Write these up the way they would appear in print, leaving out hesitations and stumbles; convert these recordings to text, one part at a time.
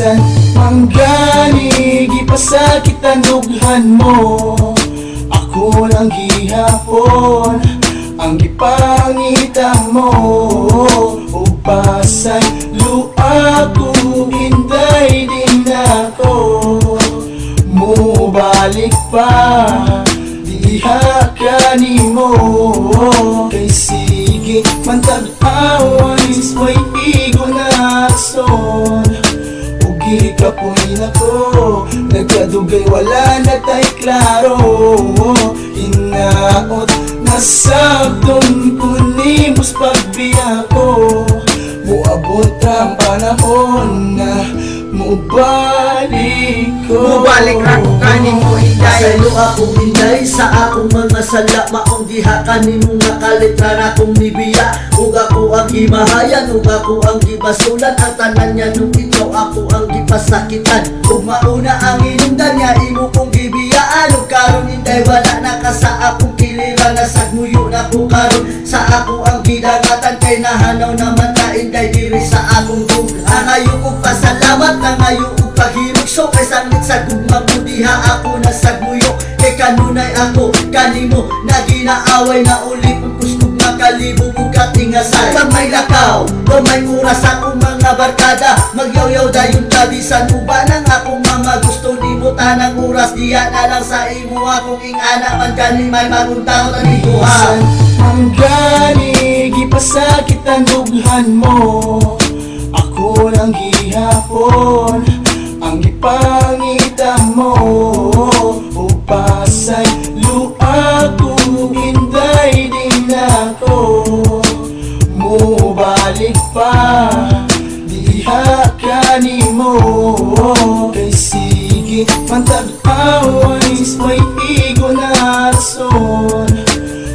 Bisan manggani gipasakit ang dughan mo, ako lang gihapon ang gipangita mo. O pasay luha ko, hinday din ako. Mubalik pa, diha ka nimo. Kay sige man tag-awais, way igo na son. Ugi kapoy na ko, nagkadugay wala na tay klaro. Hinaot nasabton kunimos pagbiya ko. Muabot ang panahon na mubalik ko. Mubalik ra ko kanimo hinday. Pasaylo ako hinday sa akong mga sala. Maong diha kanimo nga kalitra na kong nibiya. Ug ako ang gimahayan, ug ako ang gibasulan. Ang tanan niya nung ikaw ako ang gipasakitan. Ug mauna ang inundan niya imo kong gibiyaan. Ug karon hinday wala na ka sa akong kilira. Nasagmuyo na ko karon sa ako ang gidangatan. Kay nahanaw naman na hinday diri sa akong dug. Angayo kong pasalamat, nangayo kong pahirog. So kay sangit sa gugma ko diha ako nasagmuyo. Kay kanunay ako kanimo na ginaaway na uli kong kustog makalibo mo katingasay. Pag may lakaw, pag may oras akong mga barkada, magyaw-yaw dayon tabisan mo ba ng akong mama. Gusto ni mo tanang oras, diya na lang sa imo akong ingana. Man gani may maguntaw na liguhan. Manggani gipasakit ang dughan mo, ako lang gihapon ang gipangita mo. O pasay luha ko, hinday din ako. Mubalik pa, diha ka nimo. Kay sige man tag-awais, may igo na son.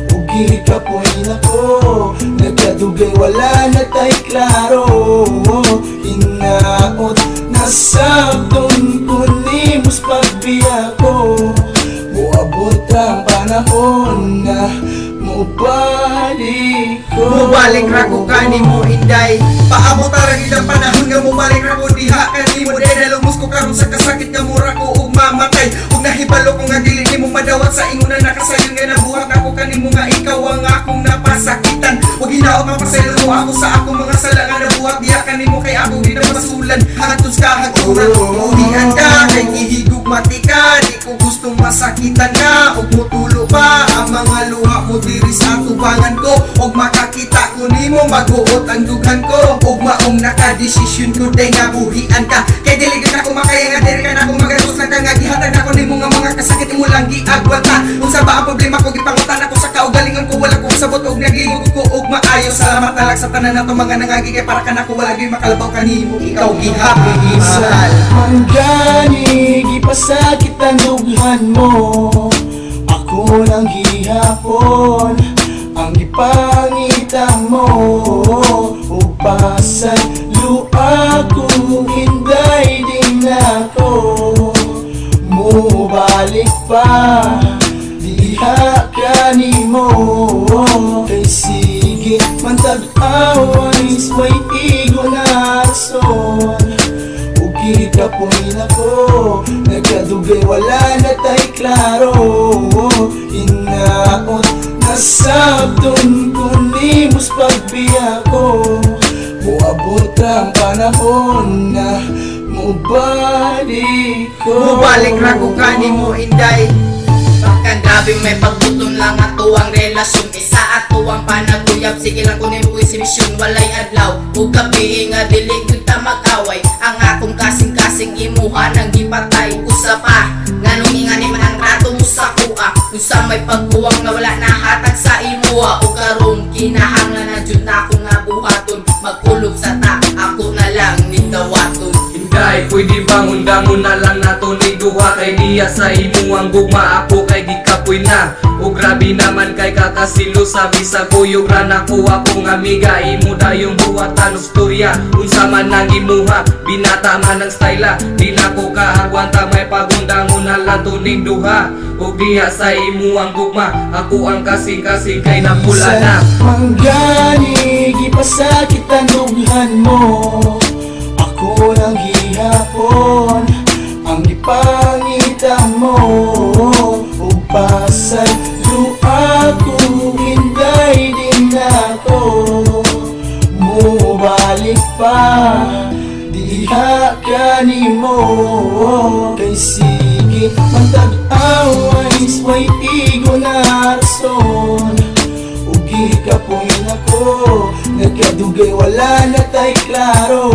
Ugi kapoy na ko, nagkadugay wala na tay klaro. Hinaot nasabton kunimos pagbiya ko. Muabot ang panahon na mubalik ko. Mubalik ra ko kanimo hinday. Paabot ra gid ang panahon nga mubalik ra ko diha kanimo. Dedalumos ko karon sa kasakit nga mura ko ug mamatay. Ug nahibalo ko nga dili nimo madawat sa ingon na nakasayon nga nabuhat ako kanimo nga ikaw ang akong napasakitan. Ug hinaot mapasaylo mo ako sa akong mga sala nga nabuhat diha kanimo. Kay ako di na masulan hantos ka hagturan. Udihan ka kay gihigugmati ka, di ko gustong masakitan ka. Ug mutulo pa ang mga luha mo diri sa tubangan ko. Ug makakita ko nimo maguot ang dughan ko. Ug maong nakadesisyon ko day nga buhian ka. Kay dili ka ako makaya nga diri ka na akong magalos lang ka nga gihatag ako nimo nga mga kasakit mo lang giagwata. Unsa ba ang problema ko gipangutan ako sa kaugalingon ko. Wala kong sabot og nagigug ko og maayo. Salamat na lang sa tanan nato mga nangagi kay para ka nako wala gyud makalabaw kanimo. Ikaw gihapi Bisan manggani gipasakit ang dughan mo, ako lang gihapon ang gipangita mo. O pasay luha ko, hinday din ako. Mubalik pa, diha ka nimo. Kay sige man tag-awais, may igo na son. Ugi kapoy na ko, nagkadugay wala na tay klaro. Hinaot nasabton kunimos pagbiya ko. Muabot ang panahon na mubalik ko. Mubalik ra ko kanimo hinday. Bakang grabing may pagbuton lang ato ang relasyon. Isa ato ang panaguyab, sige lang kunin mo exhibition. Walay adlaw, ug gabi nga dili gyud ta mag-away. Ang akong kasing-kasing imuha nang gipatay. Usa pa, nganong ingani man ang trato mo sa kuha. Usa may pagkuwang na wala nahatag sa imuha. Ug karon kinahanglan na jud na ako nga buhaton. Magkulog sa ta, ako na lang nidawaton. Hinday, pwede bang undangon na lang nato ni duha. Kay diya sa imo ang gugma, ako kay gikapoy na. O grabe naman kay kakasilo, sabi sa kuyog ra nako akong amiga. Imo dayong buhatan og storya, unsa man nang imuha. Binata man ang styla, di na ko kaagwanta. May pagundangon na lang to ning duha. O diya sa imo ang gugma, ako ang kasing-kasing kay napula na. Manggani gipasakit ang dughan mo, ako lang gihapon ang ipangita mo upasay luha ko hinday din ako mubalik pa diha kanimo kay sige matag-away way igo na rason ugi kapoy ako nagkadugay wala na tay klaro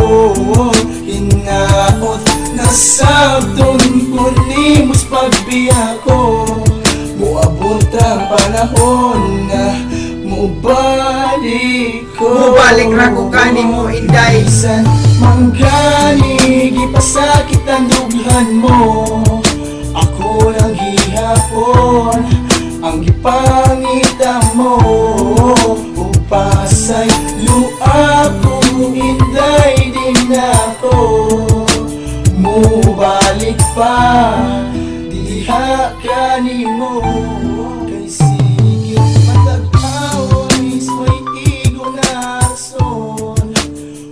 hinaot nasabton ko nimos pagbiya ko muabot ang panahon na mubalik ko Mubalik ra ko kanimo inday Bisan manggani gipasakit ang dughan mo ako lang gihapon ang gipangita mo upasay luha ko inday din ako mubalik pa diha kanimo kay sige matag-away way igo na rason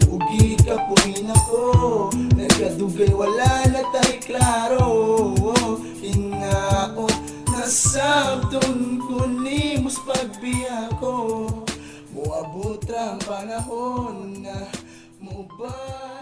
ugi kapoy nako nagkadugay wala na tay klaro hinaot nasabton ko nimos pagbiya ko muabot ra ang panahon na mubalik